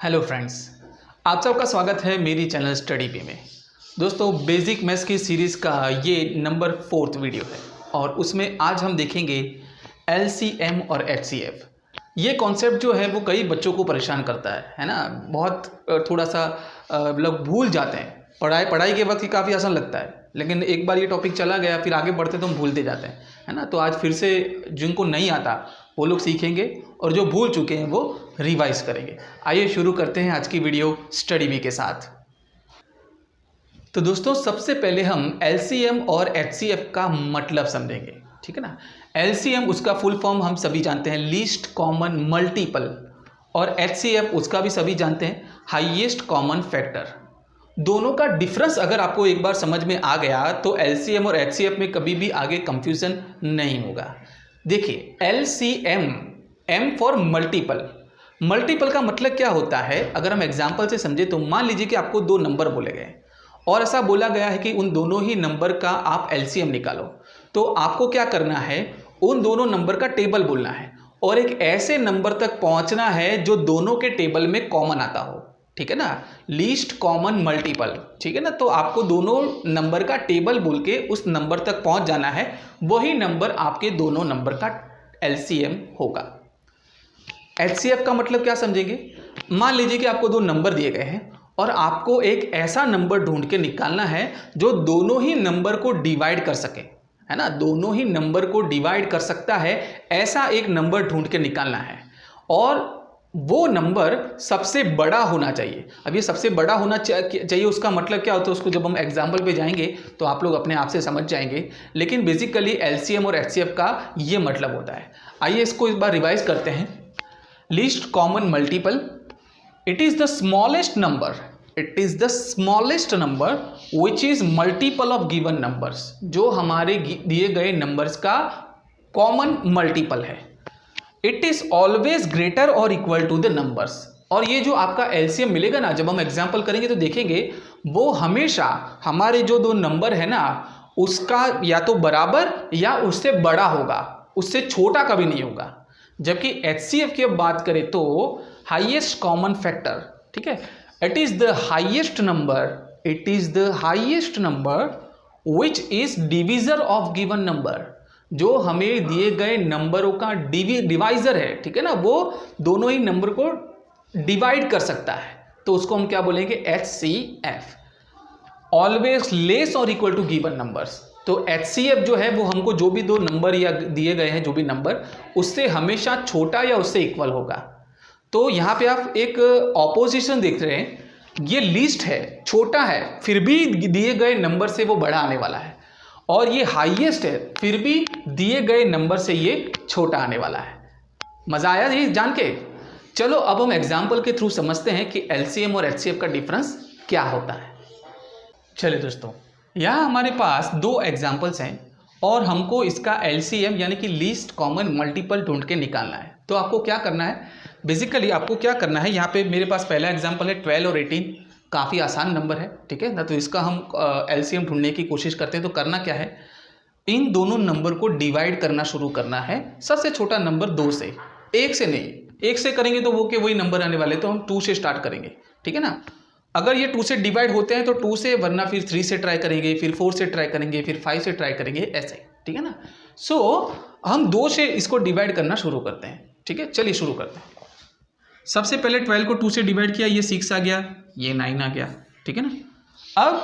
Hello friends, आप सबका स्वागत है मेरी चैनल स्टडी बी में। दोस्तों, बेसिक मैथ्स की सीरीज़ का ये नंबर 4th वीडियो है और उसमें आज हम देखेंगे एलसीएम और एचसीएफ। ये कॉन्सेप्ट जो है वो कई बच्चों को परेशान करता है ना। बहुत थोड़ा सा लोग भूल जाते हैं। पढ़ाई के वक्त ही काफ़ी आसान लगता है, लेकिन एक बार ये टॉपिक चला गया फिर आगे बढ़ते तो हम भूलते जाते हैं, है ना। तो आज फिर से जिनको नहीं आता वो लोग सीखेंगे और जो भूल चुके हैं वो रिवाइज करेंगे। आइए शुरू करते हैं आज की वीडियो स्टडी बी के साथ। तो दोस्तों, सबसे पहले हम एलसीएम और एचसीएफ का मतलब समझेंगे, ठीक है ना। एलसीएम उसका फुल फॉर्म हम सभी जानते हैं, लीस्ट कॉमन मल्टीपल, और एचसीएफ उसका भी सभी जानते हैं, हाईएस्ट कॉमन फैक्टर। दोनों का डिफरेंस अगर आपको एक बार समझ में आ गया तो एलसीएम और एचसीएफ में कभी भी आगे कंफ्यूजन नहीं होगा। देखिए, LCM, M for multiple. Multiple का मतलब क्या होता है, अगर हम एग्जांपल से समझे तो मान लीजिए कि आपको दो नंबर बोले गए और ऐसा बोला गया है कि उन दोनों ही नंबर का आप एलसीएम निकालो। तो आपको क्या करना है, उन दोनों नंबर का टेबल बोलना है और एक ऐसे नंबर तक पहुंचना है जो दोनों के टेबल में कॉमन आता हो, ठीक है ना। लीस्ट कॉमन मल्टीपल, ठीक है ना। तो आपको दोनों नंबर का टेबल बोल के उस नंबर तक पहुंच जाना है, वही नंबर आपके दोनों नंबर का एलसीएम होगा। एचसीएफ का मतलब क्या समझेंगे। मान लीजिए कि आपको दो नंबर दिए गए हैं और आपको एक ऐसा नंबर ढूंढ के निकालना है जो दोनों ही नंबर को डिवाइड कर सके, है ना। दोनों ही नंबर को डिवाइड कर सकता है, ऐसा एक नंबर ढूंढ के निकालना है और वो नंबर सबसे बड़ा होना चाहिए। अब ये सबसे बड़ा होना चाहिए उसका मतलब क्या होता है, उसको जब हम एग्जाम्पल पे जाएंगे तो आप लोग अपने आप से समझ जाएंगे, लेकिन बेसिकली एलसीएम और एचसीएफ का ये मतलब होता है। आइए इसको इस बार रिवाइज करते हैं। Least common multiple, it is the smallest number, it is the smallest number which is multiple of given numbers, जो हमारे दिए गए नंबर्स का कॉमन मल्टीपल है। इट इज ऑलवेज ग्रेटर और इक्वल टू द नंबर्स, और ये जो आपका एलसीएम मिलेगा ना, जब हम एग्जाम्पल करेंगे तो देखेंगे वो हमेशा हमारे जो दो नंबर है ना उसका या तो बराबर या उससे बड़ा होगा, उससे छोटा कभी नहीं होगा। जबकि एचसीएफ की अब बात करें तो हाईएस्ट कॉमन फैक्टर, ठीक है, it is the highest number, it is the highest number which is divisor of given number, जो हमें दिए गए नंबरों का डिवाइजर है, ठीक है ना। वो दोनों ही नंबर को डिवाइड कर सकता है, तो उसको हम क्या बोलेंगे, एचसीएफ। ऑलवेज लेस और इक्वल टू गिवन नंबर्स, तो एचसीएफ जो है वो हमको जो भी दो नंबर या दिए गए हैं जो भी नंबर, उससे हमेशा छोटा या उससे इक्वल होगा। तो यहाँ पे आप एक ऑपोजिशन देख रहे हैं, ये लीस्ट है, छोटा है, फिर भी दिए गए नंबर से वो बड़ा आने वाला है, और ये हाईएस्ट है, फिर भी दिए गए नंबर से ये छोटा आने वाला है। मजा आया ये जान के। चलो अब हम एग्जाम्पल के थ्रू समझते हैं कि एलसीएम और एचसीएफ का डिफरेंस क्या होता है। चलिए दोस्तों, यहाँ हमारे पास दो एग्जाम्पल्स हैं और हमको इसका एलसीएम यानी कि लीस्ट कॉमन मल्टीपल ढूंढ के निकालना है। तो आपको क्या करना है, बेसिकली आपको क्या करना है, यहाँ पे मेरे पास पहला एग्जाम्पल है 12 और 18, काफ़ी आसान नंबर है, ठीक है ना। तो इसका हम एलसीएम ढूंढने की कोशिश करते हैं। तो करना क्या है, इन दोनों नंबर को डिवाइड करना शुरू करना है। सबसे छोटा नंबर 2 से, 1 से नहीं, 1 से करेंगे तो वो के वही नंबर आने वाले, तो हम 2 से स्टार्ट करेंगे, ठीक है ना। अगर ये 2 से डिवाइड होते हैं तो 2 से, वरना फिर 3 से ट्राई करेंगे, फिर 4 से ट्राई करेंगे, फिर 5 से ट्राई करेंगे, ऐसे, ठीक है ना। सो हम 2 से इसको डिवाइड करना शुरू करते हैं, ठीक है। चलिए शुरू करते हैं। सबसे पहले 12 को 2 से डिवाइड किया, ये 6 आ गया, ये 9 आ गया, ठीक है ना। अब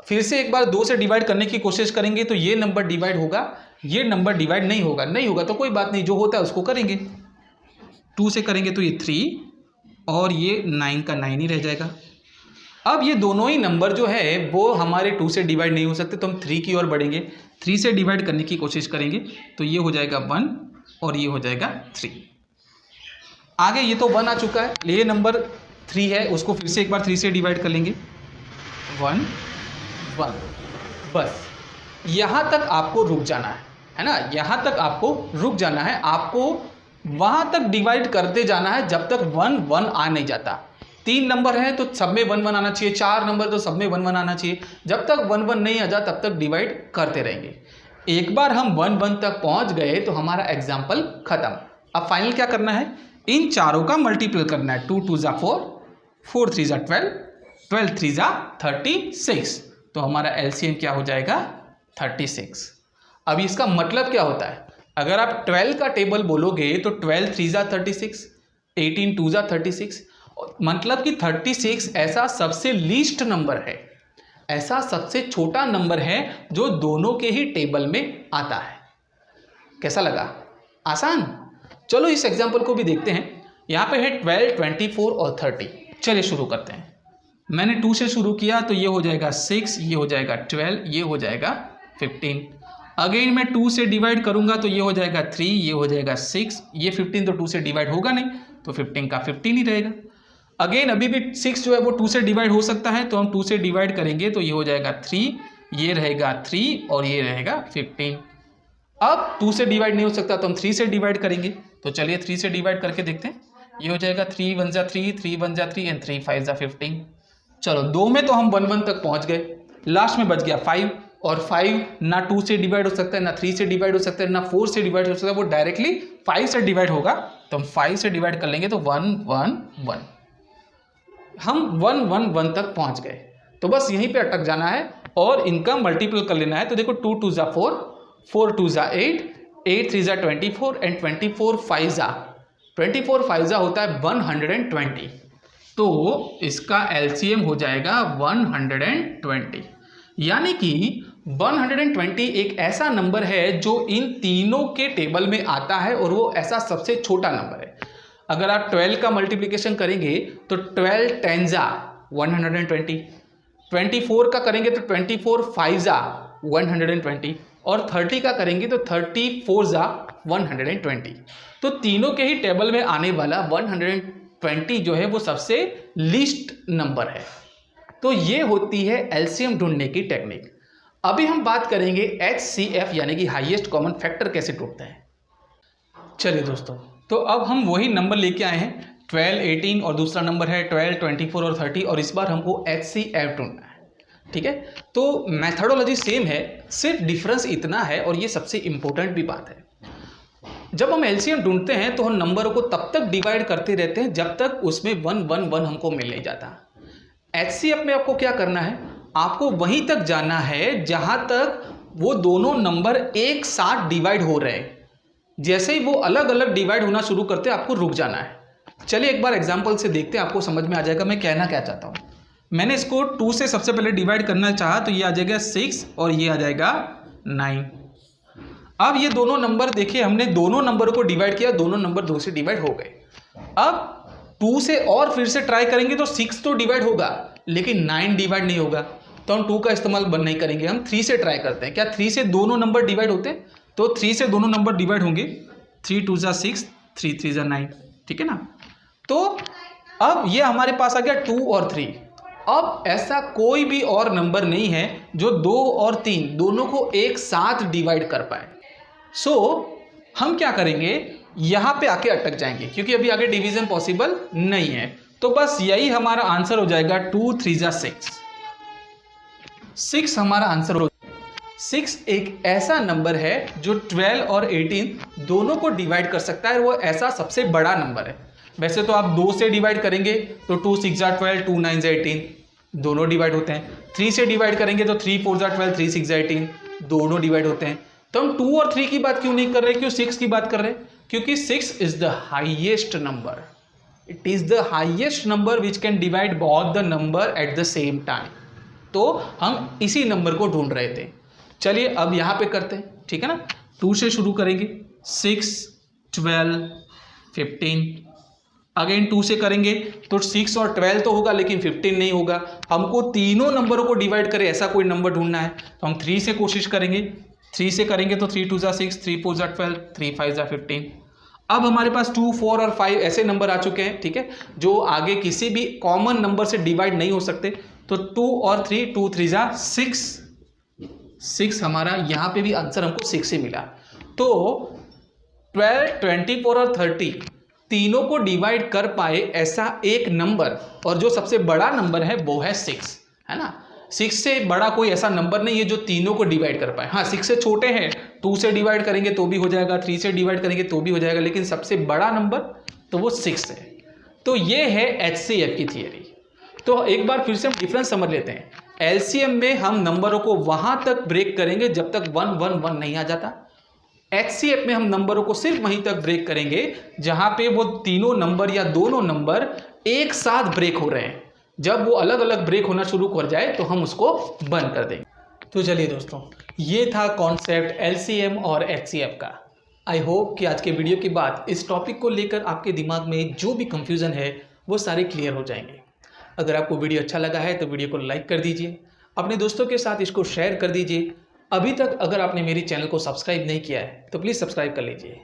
फिर से एक बार 2 से डिवाइड करने की कोशिश करेंगे तो ये नंबर डिवाइड होगा, ये नंबर डिवाइड नहीं होगा तो कोई बात नहीं, जो होता है उसको करेंगे। 2 से करेंगे तो ये 3 और ये 9 का 9 ही रह जाएगा। अब ये दोनों ही नंबर जो है वो हमारे 2 से डिवाइड नहीं हो सकते, तो हम 3 की ओर बढ़ेंगे। 3 से डिवाइड करने की कोशिश करेंगे तो ये हो जाएगा 1 और ये हो जाएगा 3। आगे ये तो 1 आ चुका है, ये नंबर 3 है, उसको फिर से एक बार 3 से डिवाइड कर लेंगे, 1 1। बस यहाँ तक आपको रुक जाना है ना, यहाँ तक आपको रुक जाना है। आपको वहाँ तक डिवाइड करते जाना है जब तक 1 1 आ नहीं जाता। 3 नंबर है तो सब में 1 1 आना चाहिए, 4 नंबर तो सब में 1 1 आना चाहिए। जब तक 1 1 नहीं आ जा तब तक डिवाइड करते रहेंगे। एक बार हम 1 1 तक पहुँच गए तो हमारा एग्जाम्पल खत्म। अब फाइनल क्या करना है, इन चारों का मल्टीपल करना है। 2 2 ज़ा 4, 4 3 12, 12 3 36, तो हमारा एलसीएम क्या हो जाएगा 36। अब इसका मतलब क्या होता है, अगर आप 12 का टेबल बोलोगे तो 12 3 36, 18 2 36, मतलब कि 36 ऐसा सबसे लीस्ट नंबर है, ऐसा सबसे छोटा नंबर है जो दोनों के ही टेबल में आता है। कैसा लगा, आसान। चलो इस एग्जाम्पल को भी देखते हैं। यहाँ पे है 12 24 और 30। चलिए शुरू करते हैं। मैंने 2 से शुरू किया तो ये हो जाएगा 6, ये हो जाएगा 12, ये हो जाएगा 15। अगेन मैं 2 से डिवाइड करूंगा तो ये हो जाएगा 3, ये हो जाएगा 6, ये 15 तो 2 से डिवाइड होगा नहीं, तो 15 का 15 ही रहेगा। अगेन अभी भी 6 जो है वो 2 से डिवाइड हो सकता है, तो हम 2 से डिवाइड करेंगे तो ये हो जाएगा 3, ये रहेगा 3 और ये रहेगा 15। अब 2 से डिवाइड नहीं हो सकता तो हम 3 से डिवाइड करेंगे, तो चलिए 3 से डिवाइड करके देखते हैं। ये हो जाएगा 3 1 जा 3, 3 1 जा 3 एंड 3 5 जा 15। चलो 2 में तो हम 1 1 तक पहुंच गए, लास्ट में बच गया 5, और 5 ना 2 से डिवाइड हो सकता है, ना 3 से डिवाइड हो सकता है, ना 4 से डिवाइड हो सकता है, वो डायरेक्टली 5 से डिवाइड होगा, तो हम 5 से डिवाइड कर लेंगे तो 1 1 1, हम 1 1 1 तक पहुंच गए। तो बस यहीं पे अटक जाना है और इनका मल्टीपल कर लेना है। तो देखो 2 2 जा 4, 4 2 जा 8, 8 3 जा 24 एंड 24 5 जा 24 5 जा होता है 120। तो इसका एलसीएम हो जाएगा 120, यानी कि 120 एक ऐसा नंबर है जो इन तीनों के टेबल में आता है और वो ऐसा सबसे छोटा नंबर है। अगर आप 12 का मल्टीप्लिकेशन करेंगे तो 12 10 जा 120, 24 का करेंगे तो 24 5 जा 120, और 30 का करेंगे तो 34 जा 120। तो तीनों के ही टेबल में आने वाला 120 जो है वो सबसे लीस्ट नंबर है। तो ये होती है एलसीएम ढूंढने की टेक्निक। अभी हम बात करेंगे HCF यानी कि हाईएस्ट कॉमन फैक्टर कैसे ढूंढते हैं। चलिए दोस्तों, तो अब हम वही नंबर लेके आए हैं 12 18 और दूसरा नंबर है 12 24 और 30, और इस बार हमको HCF ढूंढना है। ठीक है, तो मैथडोलॉजी सेम है, सिर्फ डिफरेंस इतना है, और ये सबसे इंपॉर्टेंट भी बात है। जब हम एलसीएम ढूंढते हैं तो हम नंबरों को तब तक डिवाइड करते रहते हैं जब तक उसमें 1 1 1 हमको मिल नहीं जाता। HCF में आपको क्या करना है, आपको वहीं तक जाना है जहां तक वो दोनों नंबर एक साथ डिवाइड हो रहे हैं। जैसे ही वो अलग अलग डिवाइड होना शुरू करते हैं आपको रुक जाना है। चलिए एक बार एग्जांपल से देखते हैं, आपको समझ में आ जाएगा मैं कहना क्या चाहता हूँ। मैंने इसको 2 से सबसे पहले डिवाइड करना चाहा तो ये आ जाएगा 6 और ये आ जाएगा 9। अब ये दोनों नंबर देखिए, हमने दोनों नंबरों को डिवाइड किया, दोनों नंबर 2 से डिवाइड हो गए। अब 2 से और फिर से ट्राई करेंगे तो 6 तो डिवाइड होगा लेकिन 9 डिवाइड नहीं होगा, तो हम 2 का इस्तेमाल नहीं करेंगे, हम 3 से ट्राई करते हैं। क्या 3 से दोनों नंबर डिवाइड होते हैं? तो 3 से दोनों नंबर डिवाइड होंगे, 3 2 जा 6, 3 3 जा 9, ठीक है ना। तो अब ये हमारे पास आ गया 2 और 3। अब ऐसा कोई भी और नंबर नहीं है जो 2 और 3 दोनों को एक साथ डिवाइड कर पाए। सो हम क्या करेंगे, यहां पे आके अटक जाएंगे क्योंकि अभी आगे डिवीजन पॉसिबल नहीं है। तो बस यही हमारा आंसर हो जाएगा 2 3 जा 6। 6 हमारा आंसर हो। 6 एक ऐसा नंबर है जो 12 और 18 दोनों को डिवाइड कर सकता है, वो ऐसा सबसे बड़ा नंबर है। वैसे तो आप 2 से डिवाइड करेंगे तो 2 6 जा 12, 2 9 जा 18 दोनों डिवाइड होते हैं। 3 से डिवाइड करेंगे तो 3 4 जा 12, 3 6 जा 18 दोनों डिवाइड होते हैं। तो हम 2 और 3 की बात क्यों नहीं कर रहे, क्यों 6 की बात कर रहे हैं? क्योंकि 6 is the highest number, it is the highest number which can divide both the number at the same time. तो हम इसी नंबर को ढूंढ रहे थे। चलिए अब यहां पे करते हैं, ठीक है ना। 2 से शुरू करेंगे, 6 12 15। अगेन 2 से करेंगे तो 6 और 12 तो होगा लेकिन 15 नहीं होगा। हमको तीनों नंबरों को डिवाइड करे ऐसा कोई नंबर ढूंढना है, तो हम 3 से कोशिश करेंगे। 3 से करेंगे तो 3 2 जा 6, 3 4 जा 12, 3 5 जा 15। अब हमारे पास 2 4 और 5 ऐसे नंबर आ चुके हैं, ठीक है, जो आगे किसी भी कॉमन नंबर से डिवाइड नहीं हो सकते। तो 2 और 3, 2 3 जा 6, 6 हमारा यहाँ पे भी आंसर हमको 6 ही मिला। तो 12 24 और 30 तीनों को डिवाइड कर पाए ऐसा एक नंबर, और जो सबसे बड़ा नंबर है वो है 6, है ना। 6 से बड़ा कोई ऐसा नंबर नहीं है जो तीनों को डिवाइड कर पाए। हाँ 6 से छोटे हैं, 2 से डिवाइड करेंगे तो भी हो जाएगा, 3 से डिवाइड करेंगे तो भी हो जाएगा, लेकिन सबसे बड़ा नंबर तो वो 6 है। तो ये है HCF की थियरी। तो एक बार फिर से हम डिफरेंस समझ लेते हैं। एलसीएम में हम नंबरों को वहां तक ब्रेक करेंगे जब तक 1 1 1 नहीं आ जाता। एचसीएफ में हम नंबरों को सिर्फ वहीं तक ब्रेक करेंगे जहां पे वो तीनों नंबर या दोनों नंबर एक साथ ब्रेक हो रहे हैं। जब वो अलग अलग ब्रेक होना शुरू कर जाए तो हम उसको बंद कर देंगे। तो चलिए दोस्तों, ये था कॉन्सेप्ट एलसीएम और एचसीएफ का। आई होप कि आज के वीडियो के बाद इस टॉपिक को लेकर आपके दिमाग में जो भी कंफ्यूजन है वो सारे क्लियर हो जाएंगे। अगर आपको वीडियो अच्छा लगा है तो वीडियो को लाइक कर दीजिए, अपने दोस्तों के साथ इसको शेयर कर दीजिए। अभी तक अगर आपने मेरी चैनल को सब्सक्राइब नहीं किया है तो प्लीज़ सब्सक्राइब कर लीजिए।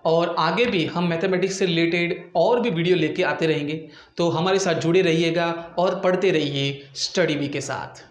और आगे भी हम मैथमेटिक्स से रिलेटेड और भी वीडियो लेके आते रहेंगे, तो हमारे साथ जुड़े रहिएगा और पढ़ते रहिए स्टडी बी के साथ।